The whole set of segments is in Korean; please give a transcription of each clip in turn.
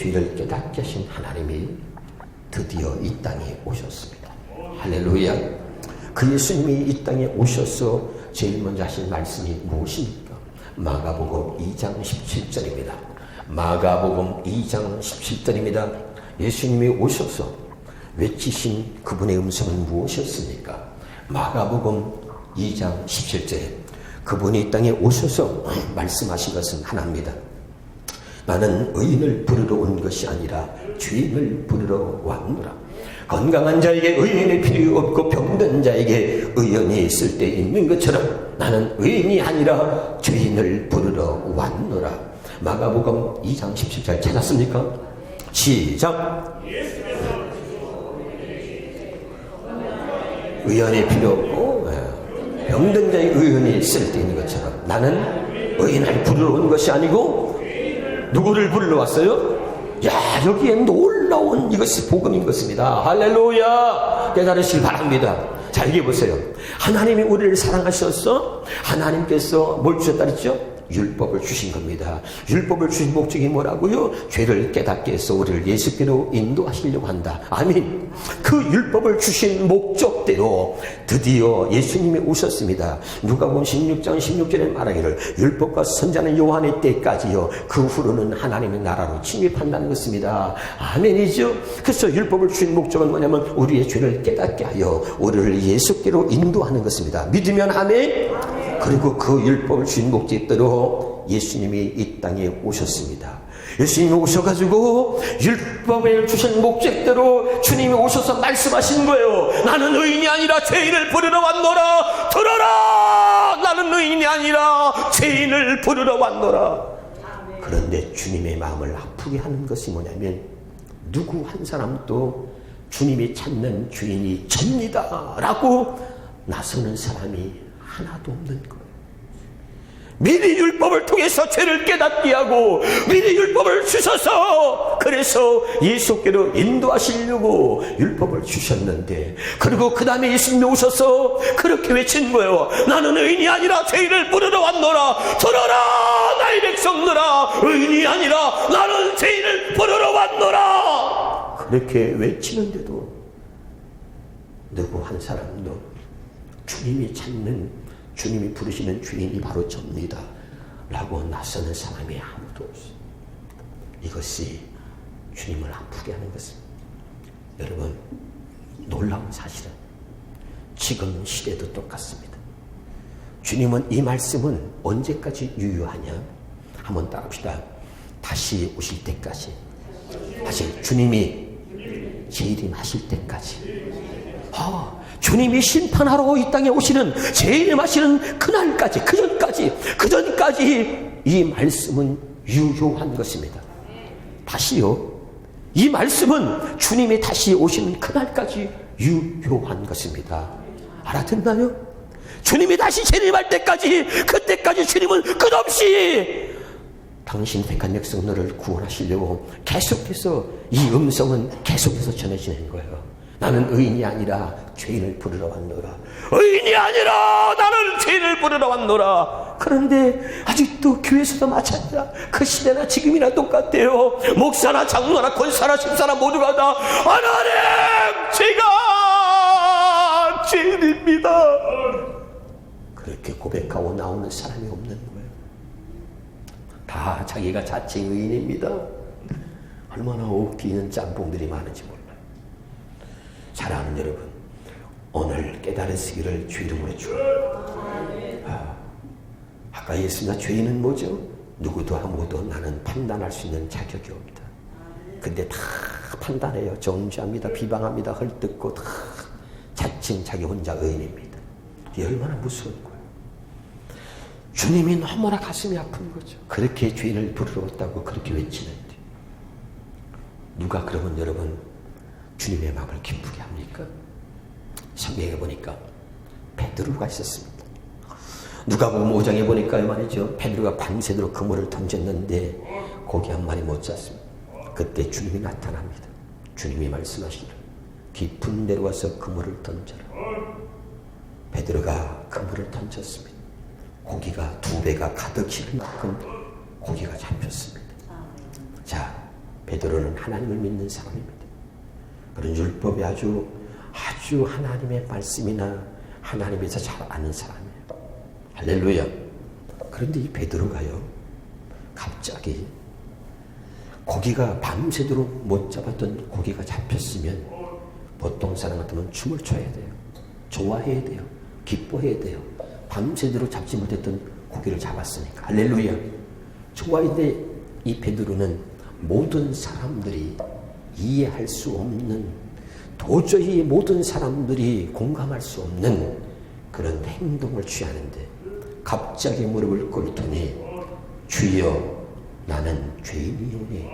죄를 깨닫게 하신 하나님이 드디어 이 땅에 오셨습니다. 할렐루야. 그 예수님이 이 땅에 오셔서 제일 먼저 하신 말씀이 무엇입니까? 마가복음 2장 17절입니다. 마가복음 2장 17절입니다. 예수님이 오셔서 외치신 그분의 음성은 무엇이었습니까? 마가복음 2장 17절에 그분이 이 땅에 오셔서 말씀하신 것은 하나입니다. 나는 의인을 부르러 온 것이 아니라 죄인을 부르러 왔노라. 건강한 자에게 의인이 필요 없고 병든 자에게 의인이 있을 때 있는 것처럼 나는 의인이 아니라 죄인을 부르러 왔노라. 마가복음 2장 17절 찾았습니까? 시작. 의인이 필요 없고 병든 자의 의인이 있을 때 있는 것처럼 나는 의인을 부르러 온 것이 아니고 누구를 부르러 왔어요? 야, 여기에 놀라운 이것이 복음인 것입니다. 할렐루야. 깨달으시길 바랍니다. 자, 여기 보세요. 하나님이 우리를 사랑하셔서 하나님께서 뭘 주셨다 그랬죠? 율법을 주신 겁니다. 율법을 주신 목적이 뭐라고요? 죄를 깨닫게 해서 우리를 예수께로 인도하시려고 한다. 아멘. 그 율법을 주신 목적대로 드디어 예수님이 오셨습니다. 누가복음 16장 16절에 말하기를 율법과 선지자는 요한의 때까지요. 그 후로는 하나님의 나라로 침입한다는 것입니다. 아멘이죠. 그래서 율법을 주신 목적은 뭐냐면 우리의 죄를 깨닫게 하여 우리를 예수께로 인도하는 것입니다. 믿으면 아멘. 그리고 그 율법을 주신 목적대로 예수님이 이 땅에 오셨습니다. 예수님이 오셔가지고 율법을 주신 목적대로 주님이 오셔서 말씀하신 거예요. 나는 의인이 아니라 죄인을 부르러 왔노라. 들어라. 나는 의인이 아니라 죄인을 부르러 왔노라. 그런데 주님의 마음을 아프게 하는 것이 뭐냐면 누구 한 사람도 주님이 찾는 죄인이 접니다 라고 나서는 사람이 하나도 없는 거예요. 미리 율법을 통해서 죄를 깨닫게 하고 미리 율법을 주셔서 그래서 예수께로 인도하시려고 율법을 주셨는데 그리고 그 다음에 예수님이 오셔서 그렇게 외친 거예요. 나는 의인이 아니라 죄인을 부르러 왔노라. 들어라 나의 백성들아. 의인이 아니라 나는 죄인을 부르러 왔노라. 그렇게 외치는데도 누구 한 사람도 주님이 찾는 주님이 부르시는 주인이 바로 접니다 라고 나서는 사람이 아무도 없어요. 이것이 주님을 아프게 하는 것입니다. 여러분, 놀라운 사실은 지금 시대도 똑같습니다. 주님은 이 말씀은 언제까지 유효하냐? 한번 따라합시다. 다시 오실 때까지. 다시 주님이 재림하실 때까지. 주님이 심판하러 이 땅에 오시는 재림하시는 그날까지 그 전까지 이 말씀은 유효한 것입니다. 다시요. 이 말씀은 주님이 다시 오시는 그날까지 유효한 것입니다. 알아듣나요? 주님이 다시 재림할 때까지 그때까지 주님은 끝없이 당신 택한 백성들을 구원하시려고 계속해서 이 음성은 계속해서 전해지는 거예요. 나는 의인이 아니라 죄인을 부르러 왔노라. 의인이 아니라 나는 죄인을 부르러 왔노라. 그런데 아직도 교회에서도 마찬가지다. 그 시대나 지금이나 똑같아요. 목사나 장로나 권사나 집사나 모두가 다 하나님 제가 죄인입니다. 그렇게 고백하고 나오는 사람이 없는 거예요. 다 자기가 자칭 의인입니다. 얼마나 웃기는 짬뽕들이 많은지 몰라요. 사랑하는 여러분, 오늘 깨달으시기를 주 이름으로 축원합니다. 아까 얘기했습니다. 죄인은 뭐죠? 누구도 아무도 나는 판단할 수 있는 자격이 없다. 근데 다 판단해요. 정죄합니다. 비방합니다. 헐뜯고 다 자칭 자기 혼자 의인입니다. 이게 얼마나 무서운 거예요. 주님이 너무나 가슴이 아픈 거죠. 그렇게 죄인을 부르러 왔다고 그렇게 외치는데 누가 그러면 여러분 주님의 마음을 기쁘게 합니까? 성경에 보니까 베드로가 있었습니다. 누가복음 5장에 보니까 말이죠. 베드로가 밤새도록 그물을 던졌는데 고기 한 마리 못 잡습니다. 그때 주님이 나타납니다. 주님이 말씀하시기를 깊은 데로 와서 그물을 던져라. 베드로가 그물을 던졌습니다. 고기가 2배가 가득 실 만큼 고기가 잡혔습니다. 자, 베드로는 하나님을 믿는 사람입니다. 그런 율법이 아주 하나님의 말씀이나 하나님에서 잘 아는 사람이에요. 할렐루야. 그런데 이 베드로가요, 갑자기 고기가 밤새도록 못 잡았던 고기가 잡혔으면 보통 사람 같으면 춤을 춰야 돼요. 좋아해야 돼요. 기뻐해야 돼요. 밤새도록 잡지 못했던 고기를 잡았으니까. 할렐루야. 좋아했는데 이 베드로는 모든 사람들이 이해할 수 없는, 도저히 모든 사람들이 공감할 수 없는 그런 행동을 취하는데 갑자기 무릎을 꿇더니 주여 나는 죄인이오니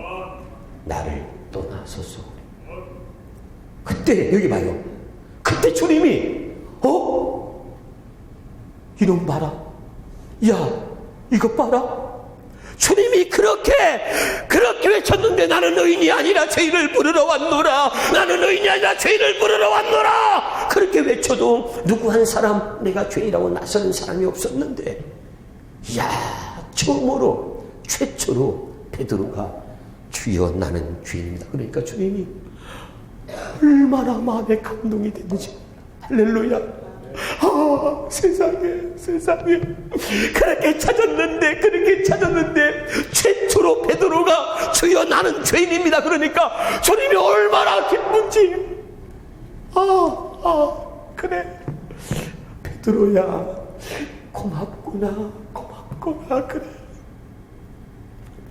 나를 떠나소서. 그때 여기 봐요. 그때 주님이 이놈 봐라. 야 이거 봐라. 주님이 그렇게 외쳤는데 나는 의인이 아니라 죄인을 부르러 왔노라. 나는 의인이 아니라 죄인을 부르러 왔노라. 그렇게 외쳐도 누구 한 사람 내가 죄인이라고 나서는 사람이 없었는데, 처음으로 최초로 베드로가 주여 나는 죄인입니다. 그러니까 주님이 얼마나 마음에 감동이 됐는지. 할렐루야. 세상에 그렇게 찾았는데 최초로 베드로가 주여 나는 죄인입니다. 그러니까 주님이 얼마나 기쁜지. 그래 베드로야 고맙구나. 그래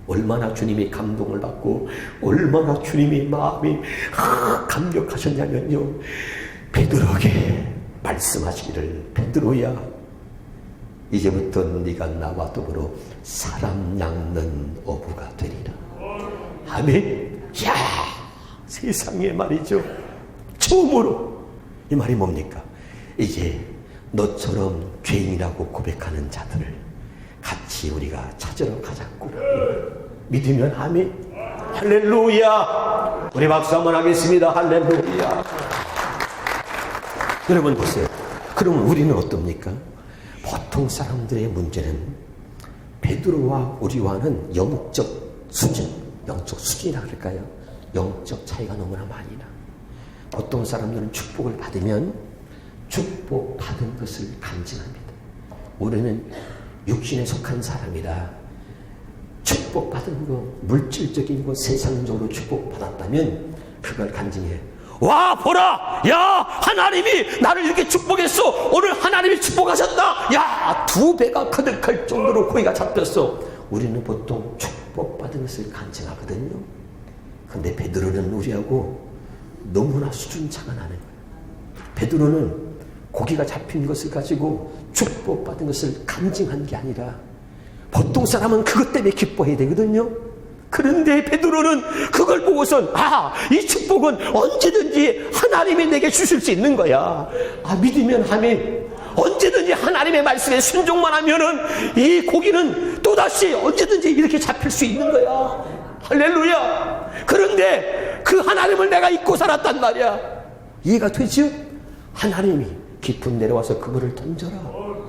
얼마나 주님이 감동을 받고 얼마나 주님이 마음이 감격하셨냐면요, 베드로에게 말씀하시기를 베드로야 이제부터 네가 나와 더불어 사람 낚는 어부가 되리라. 아멘. 세상에 말이죠, 처음으로 이 말이 뭡니까? 이제 너처럼 죄인이라고 고백하는 자들을 같이 우리가 찾으러 가자꾸나. 믿으면 아멘. 할렐루야. 우리 박수 한번 하겠습니다. 할렐루야. 여러분 보세요. 그러면 우리는 어떻습니까? 보통 사람들의 문제는 베드로와 우리와는 영적 수준이라 그럴까요? 영적 차이가 너무나 많이 나. 보통 사람들은 축복을 받으면 축복받은 것을 간증합니다. 우리는 육신에 속한 사람이라 축복받은 거, 물질적인 거, 세상적으로 축복받았다면 그걸 간증해. 와 보라, 하나님이 나를 이렇게 축복했어. 오늘 하나님이 축복하셨다. 2배가 거듭할 정도로 고기가 잡혔어. 우리는 보통 축복받은 것을 간증하거든요. 근데 베드로는 우리하고 너무나 수준 차가 나는 거예요. 베드로는 고기가 잡힌 것을 가지고 축복받은 것을 간증한 게 아니라, 보통 사람은 그것 때문에 기뻐해야 되거든요. 그런데 베드로는 그걸 보고선 이 축복은 언제든지 하나님이 내게 주실 수 있는 거야. 믿으면 아멘. 언제든지 하나님의 말씀에 순종만 하면은 이 고기는 또다시 언제든지 이렇게 잡힐 수 있는 거야. 할렐루야. 그런데 그 하나님을 내가 잊고 살았단 말이야. 이해가 되죠? 하나님이 깊은 내려와서 그물을 던져라.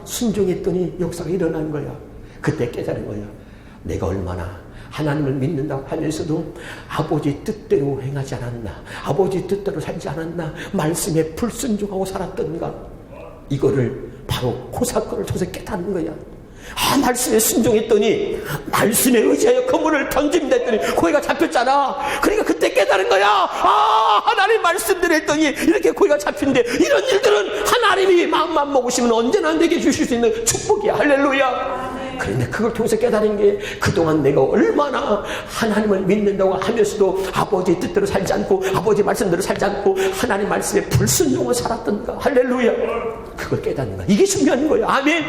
순종했더니 역사가 일어난 거야. 그때 깨달은 거야. 내가 얼마나 하나님을 믿는다고 하면서도 아버지 뜻대로 행하지 않았나, 아버지 뜻대로 살지 않았나, 말씀에 불순종하고 살았던가. 이거를 바로 그 사건을 통해서 깨닫는 거야. 말씀에 순종했더니 말씀에 의지하여 그물을 던집니다 했더니 고기가 잡혔잖아. 그러니까 그때 깨달은 거야. 하나님 말씀대로 했더니 이렇게 고기가 잡힌데, 이런 일들은 하나님이 마음만 먹으시면 언제나 내게 주실 수 있는 축복이야. 할렐루야. 그런데 그걸 통해서 깨달은 게, 그동안 내가 얼마나 하나님을 믿는다고 하면서도 아버지의 뜻대로 살지 않고 아버지의 말씀대로 살지 않고 하나님 말씀에 불순종을 살았던가. 할렐루야. 그걸 깨닫는 거야. 이게 중요한 거야. 아멘.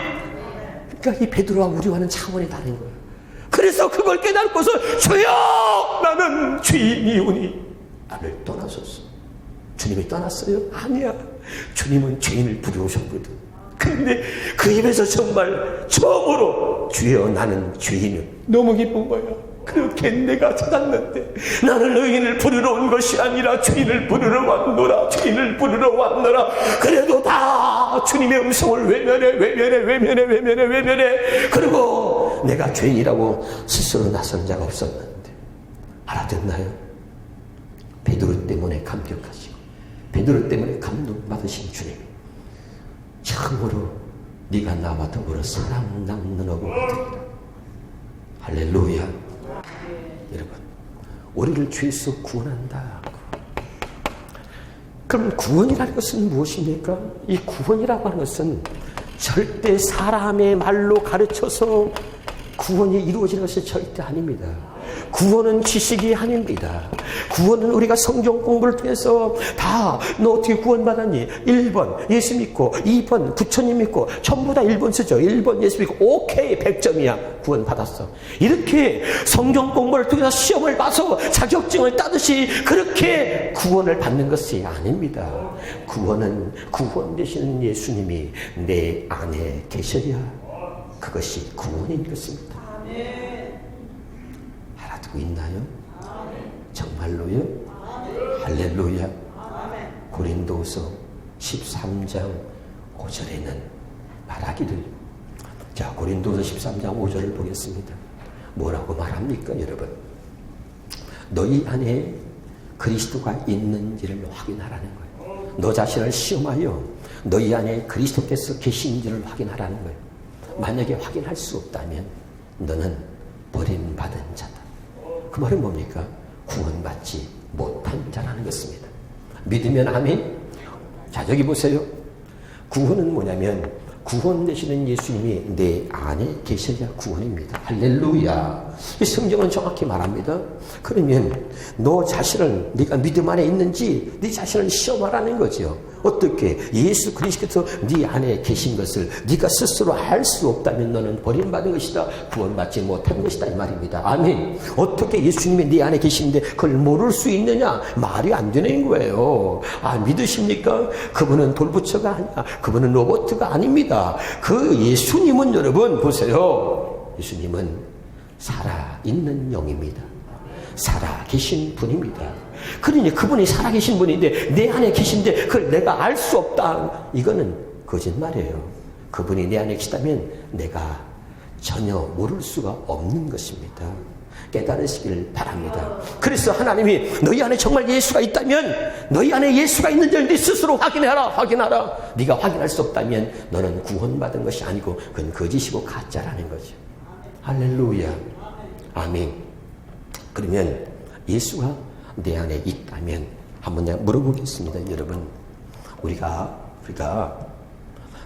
그러니까 이 베드로와 우리와는 차원이 다른 거예요. 그래서 그걸 깨닫고서 주여 나는 죄인이오니 나를 떠나소서. 주님이 떠났어요? 아니야. 주님은 죄인을 부르셨거든. 근데 그 입에서 정말 처음으로 주여 나는 죄인이오. 너무 기쁜 거야. 그렇게 내가 찾았는데 나는 의인을 부르러 온 것이 아니라 죄인을 부르러 왔노라. 죄인을 부르러 왔노라. 그래도 다 주님의 음성을 외면해. 그리고 내가 죄인이라고 스스로 나선 자가 없었는데 알아듣나요? 베드로 때문에 감격하시고 베드로 때문에 감동받으신 주님, 참으로 네가 나와 더불어 사랑 나누고 하더이다. 할렐루야. 여러분, 우리를 죄에서 구원한다. 그럼 구원이라는 것은 무엇입니까? 이 구원이라고 하는 것은 절대 사람의 말로 가르쳐서 구원이 이루어지는 것이 절대 아닙니다. 구원은 지식이 아닙니다. 구원은 우리가 성경 공부를 통해서 다 너 어떻게 구원받았니? 1번 예수 믿고, 2번 부처님 믿고, 전부 다 1번 쓰죠. 1번 예수 믿고 오케이 100점이야. 구원받았어. 이렇게 성경 공부를 통해서 시험을 봐서 자격증을 따듯이 그렇게 구원을 받는 것이 아닙니다. 구원은 구원 되시는 예수님이 내 안에 계셔야 그것이 구원인 것입니다. 알아듣고 있나요? 정말로요? 할렐루야. 고린도서 13장 5절에는 말하기를, 자, 고린도서 13장 5절을 보겠습니다. 뭐라고 말합니까, 여러분? 너희 안에 그리스도가 있는지를 확인하라는 거예요. 너 자신을 시험하여 너희 안에 그리스도께서 계신지를 확인하라는 거예요. 만약에 확인할 수 없다면 너는 버림받은 자다. 그 말은 뭡니까? 구원받지 못한 자라는 것입니다. 믿으면 아멘. 자, 여기 보세요. 구원은 뭐냐면 구원 되시는 예수님이 내 안에 계셔야 구원입니다. 할렐루야. 이 성경은 정확히 말합니다. 그러면 너 자신을, 네가 믿음 안에 있는지 네 자신을 시험하라는 거죠. 어떻게? 예수 그리스도께서 네 안에 계신 것을 네가 스스로 알 수 없다면 너는 버림받은 것이다. 구원받지 못한 것이다. 이 말입니다. 아멘. 어떻게 예수님이 네 안에 계신데 그걸 모를 수 있느냐? 말이 안 되는 거예요. 아, 믿으십니까? 그분은 돌부처가 아니야. 그분은 로봇가 아닙니다. 그 예수님은, 여러분 보세요. 예수님은 살아있는 영입니다. 살아계신 분입니다. 그러니 그분이 살아계신 분인데 내 안에 계신데 그걸 내가 알 수 없다. 이거는 거짓말이에요. 그분이 내 안에 계시다면 내가 전혀 모를 수가 없는 것입니다. 깨달으시길 바랍니다. 그래서 하나님이 너희 안에 정말 예수가 있다면 너희 안에 예수가 있는지를 네 스스로 확인하라. 네가 확인할 수 없다면 너는 구원받은 것이 아니고 그건 거짓이고 가짜라는 거죠. 할렐루야. 아멘. 그러면 예수가 내 안에 있다면 한번 내가 물어보겠습니다. 여러분, 우리가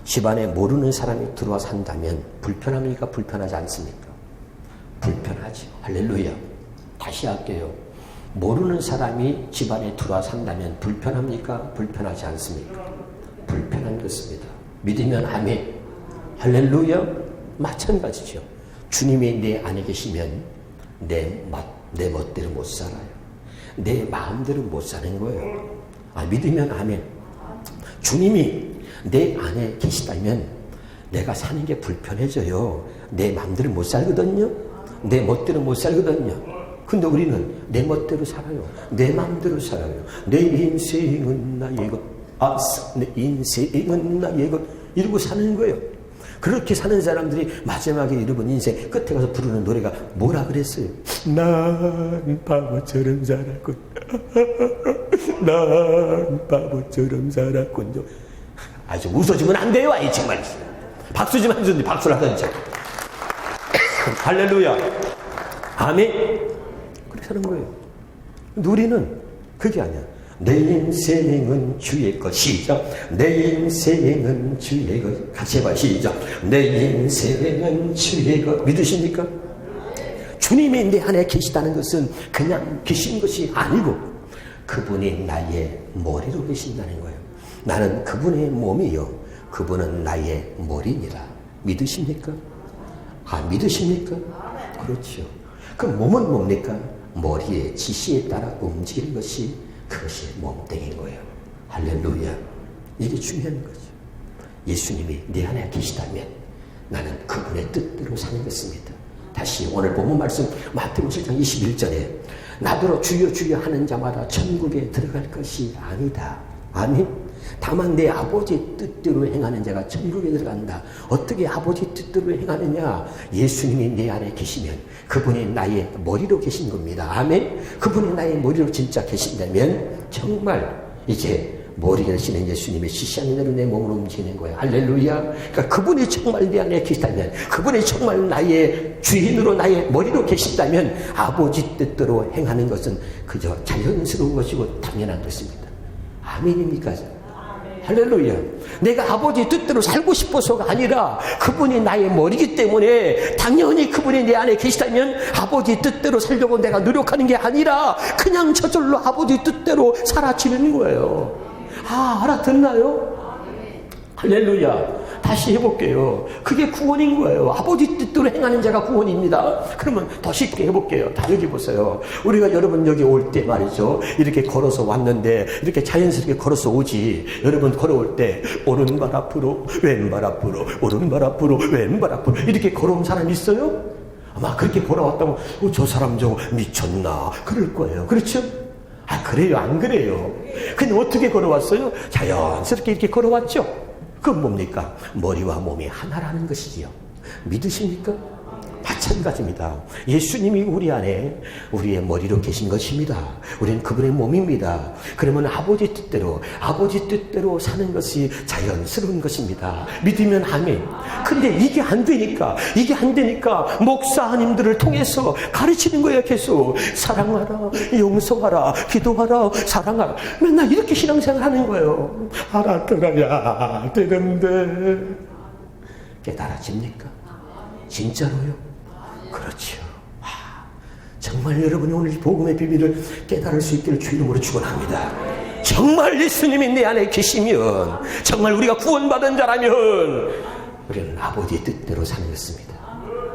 집안에 모르는 사람이 들어와 산다면 불편합니까? 불편하지 않습니까? 불편하죠. 할렐루야. 다시 할게요. 모르는 사람이 집안에 들어와 산다면 불편합니까? 불편하지 않습니까? 불편한 것입니다. 믿으면 아멘. 할렐루야. 마찬가지죠. 주님이 내 안에 계시면 내 멋대로 못 살아요. 내 마음대로 못 사는 거예요. 아, 믿으면 아멘. 주님이 내 안에 계시다면 내가 사는 게 불편해져요. 내 마음대로 못 살거든요. 내 멋대로 못 살거든요. 근데 우리는 내 멋대로 살아요. 내 마음대로 살아요. 내 인생은 나의 것. 내 인생은 나의 것. 이러고 사는 거예요. 그렇게 사는 사람들이 마지막에 여러분 인생 끝에 가서 부르는 노래가 뭐라 그랬어요? 난 바보처럼 살았군. 난 바보처럼 살았군요. 아주 웃어주면 안 돼요. 아이 정말. 박수 좀 해주는데 박수를 하든지. 할렐루야. 아멘. 그렇게 사는 거예요. 우리는 그게 아니야. 내 인생은 주의 것. 시작. 내 인생은 주의 것. 같이 해봐. 시작. 내 인생은 주의 것. 믿으십니까? 주님이 내 안에 계시다는 것은 그냥 계신 것이 아니고 그분이 나의 머리로 계신다는 거예요. 나는 그분의 몸이요 그분은 나의 머리니라. 믿으십니까? 아, 믿으십니까? 그렇죠. 그 몸은 뭡니까? 머리의 지시에 따라 움직이는 것이 그것이 몸뚱인 거예요. 할렐루야. 이게 중요한 거죠. 예수님이 내 안에 계시다면 나는 그분의 뜻대로 사는 것입니다. 다시 오늘 본문 말씀 마태복음 7장 21절에 나더러 주여 주여 하는 자마다 천국에 들어갈 것이 아니다. 아멘. 다만 내 아버지 뜻대로 행하는 자가 천국에 들어간다. 어떻게 아버지 뜻대로 행하느냐? 예수님이 내 안에 계시면 그분이 나의 머리로 계신 겁니다. 아멘. 그분이 나의 머리로 진짜 계신다면 정말 이제 머리가 되시는 예수님의 시시한 대로 내 몸으로 움직이는 거예요. 할렐루야. 그러니까 그분이 정말 내 안에 계시다면, 그분이 정말 나의 주인으로 나의 머리로 계신다면 아버지 뜻대로 행하는 것은 그저 자연스러운 것이고 당연한 것입니다. 아멘입니까? 할렐루야. 내가 아버지 뜻대로 살고 싶어서가 아니라 그분이 나의 머리이기 때문에 당연히 그분이 내 안에 계시다면 아버지 뜻대로 살려고 내가 노력하는 게 아니라 그냥 저절로 아버지 뜻대로 살아지는 거예요. 알아듣나요? 할렐루야. 다시 해볼게요. 그게 구원인 거예요. 아버지 뜻대로 행하는 자가 구원입니다. 그러면 더 쉽게 해볼게요. 다 여기 보세요. 우리가 여러분 여기 올 때 말이죠. 이렇게 걸어서 왔는데 이렇게 자연스럽게 걸어서 오지. 여러분 걸어올 때 오른발 앞으로 왼발 앞으로 오른발 앞으로 왼발 앞으로 이렇게 걸어온 사람 있어요? 아마 그렇게 걸어왔다고 저 사람 저거 미쳤나 그럴 거예요. 그렇죠? 그래요? 안 그래요? 근데 어떻게 걸어왔어요? 자연스럽게 이렇게 걸어왔죠? 그건 뭡니까? 머리와 몸이 하나라는 것이지요. 믿으십니까? 마찬가지입니다. 예수님이 우리 안에 우리의 머리로 계신 것입니다. 우리는 그분의 몸입니다. 그러면 아버지 뜻대로 사는 것이 자연스러운 것입니다. 믿으면 아멘. 근데 이게 안 되니까 목사님들을 통해서 가르치는 거예요. 계속 사랑하라, 용서하라, 기도하라, 사랑하라. 맨날 이렇게 신앙생활 하는 거예요. 알아들어야 되는데 깨달아집니까? 진짜로요? 그렇죠. 정말 여러분이 오늘 복음의 비밀을 깨달을 수 있기를 주 이름으로 축원합니다. 정말 예수님이 내 안에 계시면, 정말 우리가 구원받은 자라면 우리는 아버지의 뜻대로 사는 것입니다.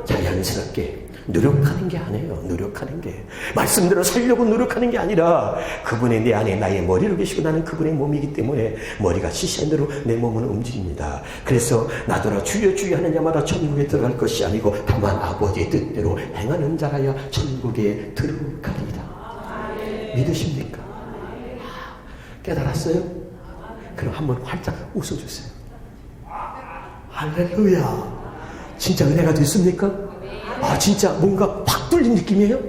자연스럽게 노력하는 게 아니에요. 노력하는 게 말씀대로 살려고 노력하는 게 아니라 그분이 내 안에 나의 머리로 계시고 나는 그분의 몸이기 때문에 머리가 시시한 대로 내 몸은 움직입니다. 그래서 나더러 주여 주여 하는 자마다 천국에 들어갈 것이 아니고 다만 아버지의 뜻대로 행하는 자라야 천국에 들어가리라. 믿으십니까? 깨달았어요? 그럼 한번 활짝 웃어주세요. 할렐루야. 진짜 은혜가 됐습니까? 진짜 뭔가 팍 뚫린 느낌이에요?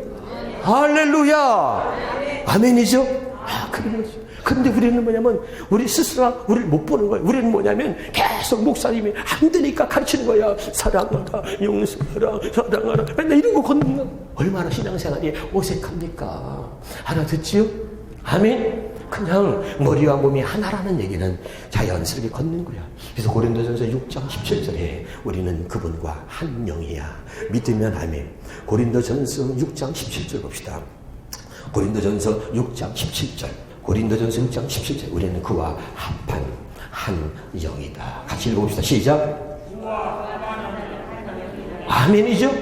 할렐루야! 아멘이죠? 그런데 우리는 뭐냐면, 우리 스스로 우리를 못 보는 거예요. 우리는 뭐냐면, 계속 목사님이 안 되니까 가르치는 거야. 사랑하라, 용서하라, 사랑하라. 맨날 이런 거 걷는 거. 얼마나 신앙생활이 어색합니까? 알아듣지요? 아멘? 그냥 머리와 몸이 하나라는 얘기는 자연스럽게 걷는 거야. 그래서 고린도전서 6장 17절에 우리는 그분과 한 영이야. 믿으면 아멘. 고린도전서 6장 17절 봅시다. 고린도전서 6장 17절. 고린도전서 6장 17절. 우리는 그와 합한 한 영이다. 같이 읽어봅시다. 시작. 아멘이죠?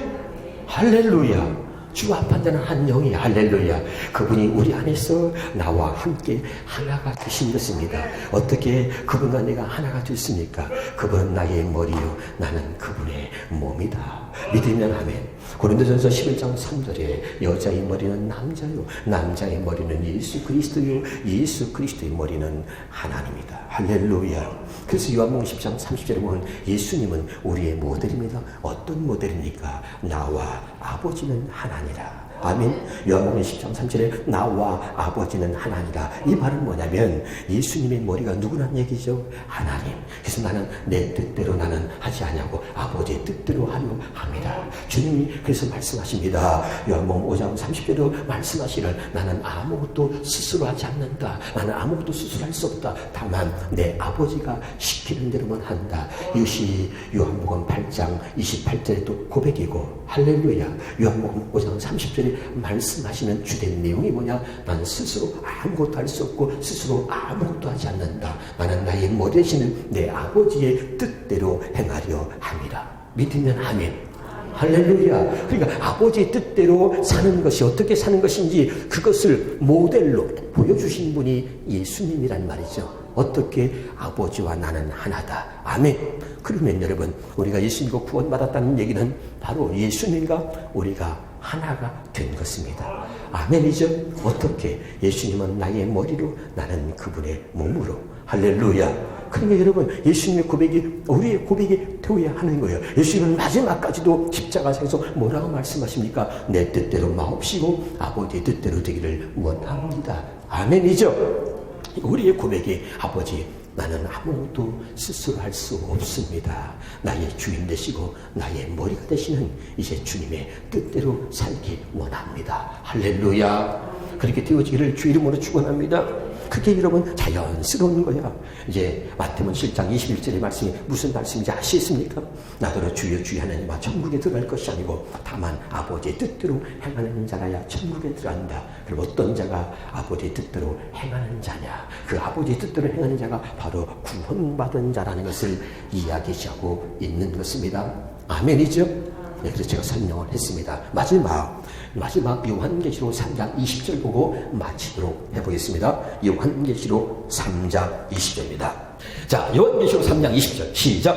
할렐루야. 주와 합한다는 한 영이 할렐루야. 그분이 우리 안에서 나와 함께 하나가 되신 것입니다. 어떻게 그분과 내가 하나가 됐습니까? 그분은 나의 머리요, 나는 그분의 몸이다. 믿으면 아멘. 고린도전서 11장 3절에 여자의 머리는 남자요, 남자의 머리는 예수 그리스도요, 예수 그리스도의 머리는 하나님이다. 할렐루야. 그래서 요한복음 10장 30절에 보면 예수님은 우리의 모델입니다. 어떤 모델입니까? 나와 아버지는 하나니라. 아멘. 요한복음 10장 3절에 나와 아버지는 하나니라. 이 말은 뭐냐면 예수님의 머리가 누구란 얘기죠? 하나님. 그래서 나는 내 뜻대로 나는 하지 않냐고 아버지의 뜻대로 하려 합니다. 주님이 그래서 말씀하십니다. 요한복음 5장 30절로 말씀하시를 나는 아무것도 스스로 하지 않는다. 나는 아무것도 스스로 할 수 없다. 다만 내 아버지가 시키는 대로만 한다. 이것이 요한복음 8장 28절의 또 고백이고 할렐루야. 요한복음 5장 30절에 말씀하시는 주된 내용이 뭐냐? 나는 스스로 아무것도 할 수 없고 스스로 아무것도 하지 않는다. 나는 나의 머리 대신은 내 아버지의 뜻대로 행하려 함이라. 믿으면 아멘. 할렐루야. 그러니까 아버지의 뜻대로 사는 것이 어떻게 사는 것인지 그것을 모델로 보여주신 분이 예수님이란 말이죠. 어떻게 아버지와 나는 하나다. 아멘. 그러면 여러분 우리가 예수님과 구원받았다는 얘기는 바로 예수님과 우리가 하나가 된 것입니다. 아멘이죠. 어떻게? 예수님은 나의 머리로, 나는 그분의 몸으로. 할렐루야. 그러니까 여러분, 예수님의 고백이 우리의 고백이 되어야 하는 거예요. 예수님은 마지막까지도 십자가에서 뭐라고 말씀하십니까? 내 뜻대로 마옵시고 아버지의 뜻대로 되기를 원합니다. 아멘이죠. 우리의 고백이 아버지, 나는 아무것도 스스로 할 수 없습니다. 나의 주인 되시고 나의 머리가 되시는 이제 주님의 뜻대로 살기 원합니다. 할렐루야. 그렇게 되어지기를 주 이름으로 축원합니다. 그게 여러분 자연스러운 거야. 이제 마태복음 7장 21절의 말씀이 무슨 말씀인지 아시겠습니까? 나더러 주여 주여 하나님아 천국에 들어갈 것이 아니고 다만 아버지의 뜻대로 행하는 자라야 천국에 들어간다. 그럼 어떤 자가 아버지의 뜻대로 행하는 자냐? 그 아버지의 뜻대로 행하는 자가 바로 구원받은 자라는 것을 이야기하고 있는 것입니다. 아멘이죠? 네, 그래서 제가 설명을 했습니다. 마지막 요한계시록 3장 20절 보고 마치도록 해보겠습니다. 요한계시록 3장 20절입니다. 자, 요한계시록 3장 20절 시작.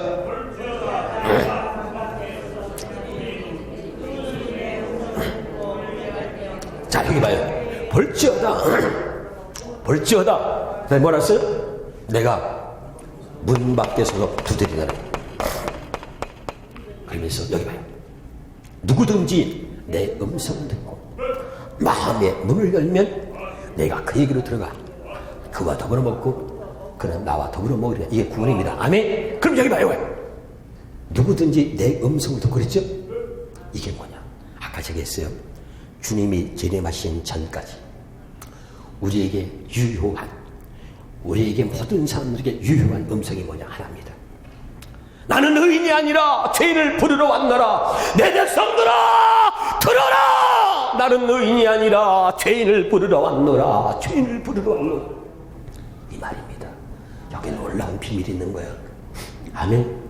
자, 여기 봐요. 볼지어다. 네, 뭐라 했어요? 내가 문 밖에서 두드리노라. 그러면서 여기 봐요. 누구든지 내 음성을 듣고 마음의 문을 열면 내가 그에게로 들어가 그와 더불어 먹고 그는 나와 더불어 먹으리라. 이게 구원입니다. 아멘. 그럼 여기 봐요. 누구든지 내 음성을 듣고 그랬죠? 이게 뭐냐? 아까 제가 했어요. 주님이 재림하신 전까지 우리에게 유효한, 우리에게 모든 사람들에게 유효한 음성이 뭐냐? 하나입니다. 나는 의인이 아니라 죄인을 부르러 왔노라. 내 백성들아 들어라. 나는 의인이 아니라 죄인을 부르러 왔노라. 죄인을 부르러 왔노라. 이 말입니다. 여기 놀라운 비밀이 있는 거야. 아멘.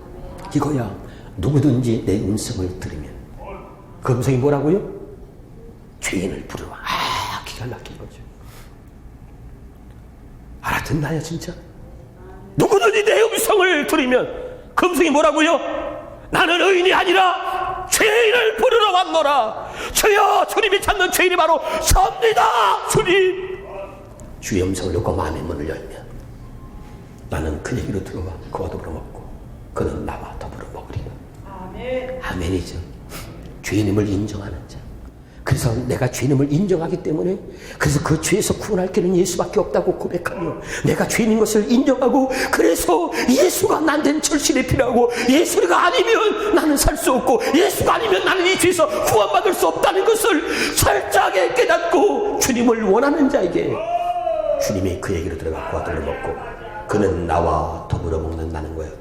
이거야. 누구든지 내 음성을 들으면 그 음성이 뭐라고요? 죄인을 부르러 와. 기가 막힌 거죠. 알아듣나요 진짜? 누구든지 내 음성을 들으면 그 음성이 뭐라고요? 나는 의인이 아니라 죄인을 부르러 왔노라. 주여, 주님이 찾는 죄인이 바로 접니다. 주님. 주의 음성을 듣고 마음의 문을 열면 나는 그 얘기로 들어와 그와 더불어 먹고 그는 나와 더불어 먹으리라. 아멘. 아멘이죠. 죄인임을 인정하는 자. 그래서 내가 죄인임을 인정하기 때문에 그래서 그 죄에서 구원할 길은 예수밖에 없다고 고백하며 내가 죄인인 것을 인정하고 그래서 예수가 난 된 절실히 필요하고 예수가 아니면 나는 살 수 없고 예수가 아니면 나는 이 죄에서 구원받을 수 없다는 것을 철저하게 깨닫고 주님을 원하는 자에게 주님이 그 얘기로 들어가 그와 더불어 먹고 그는 나와 더불어 먹는다는 거예요.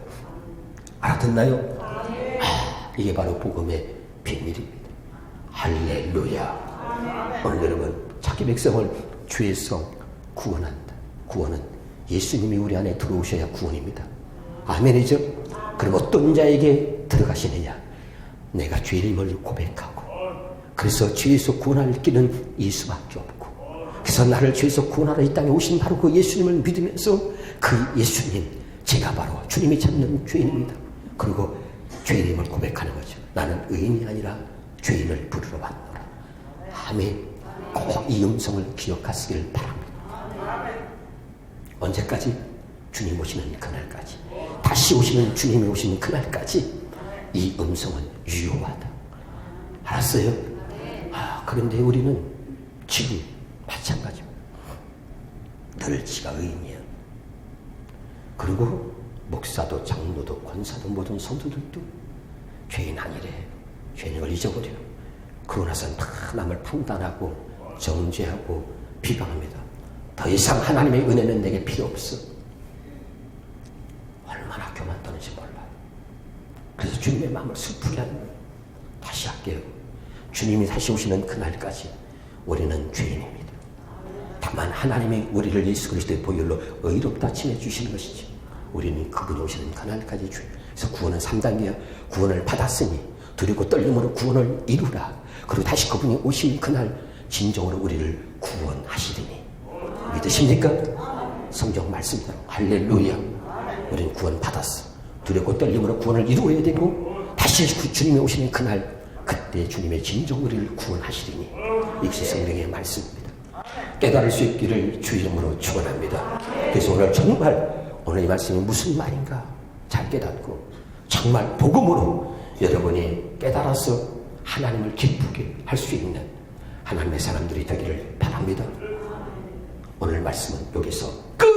알아듣나요? 이게 바로 복음의 비밀입니다. 할렐루야. 오늘 여러분 자기 백성을 죄에서 구원한다. 구원은 예수님이 우리 안에 들어오셔야 구원입니다. 아멘이죠? 그럼 어떤 자에게 들어가시느냐? 내가 죄인임을 고백하고 그래서 죄에서 구원할 길은 예수밖에 없고 그래서 나를 죄에서 구원하러 이 땅에 오신 바로 그 예수님을 믿으면서 그 예수님, 제가 바로 주님이 찾는 죄인입니다. 그리고 죄인임을 고백하는 거죠. 나는 의인이 아니라 죄인을 부르러 왔노라. 아멘. 꼭 이 음성을 기억하시길 바랍니다. 언제까지? 주님 오시는 그날까지. 다시 오시는 주님이 오시는 그날까지 이 음성은 유효하다. 알았어요? 그런데 우리는 지금 마찬가지입니다. 늘 지가 의인이야. 그리고 목사도 장로도 권사도 모든 성도들도 죄인 아니래. 죄인을 잊어버려. 그러고 나서는 다 남을 판단하고 정죄하고 비방합니다. 더 이상 하나님의 은혜는 내게 필요 없어. 얼마나 교만떠는지 몰라요. 그래서 주님의 마음을 슬프게 하는 거예요. 다시 할게요. 주님이 다시 오시는 그날까지 우리는 죄인입니다. 다만 하나님이 우리를 예수 그리스도의 보혈로 의롭다 칭해주시는 것이지 우리는 그분이 오시는 그날까지 죄인. 그래서 구원은 3단계야. 구원을 받았으니 두렵고 떨림으로 구원을 이루라. 그리고 다시 그분이 오신 그날 진정으로 우리를 구원하시리니 믿으십니까? 성경 말씀대로 할렐루야. 우리는 구원 받았어. 두렵고 떨림으로 구원을 이루어야 되고 다시 주님이 오시는 그날 그때 주님의 진정 우리를 구원하시리니 이것이 성령의 말씀입니다. 깨달을 수 있기를 주 이름으로 축원합니다. 그래서 오늘 정말 오늘 이 말씀이 무슨 말인가 잘 깨닫고 정말 복음으로 여러분이 깨달아서 하나님을 기쁘게 할 수 있는 하나님의 사람들이 되기를 바랍니다. 오늘 말씀은 여기서 끝!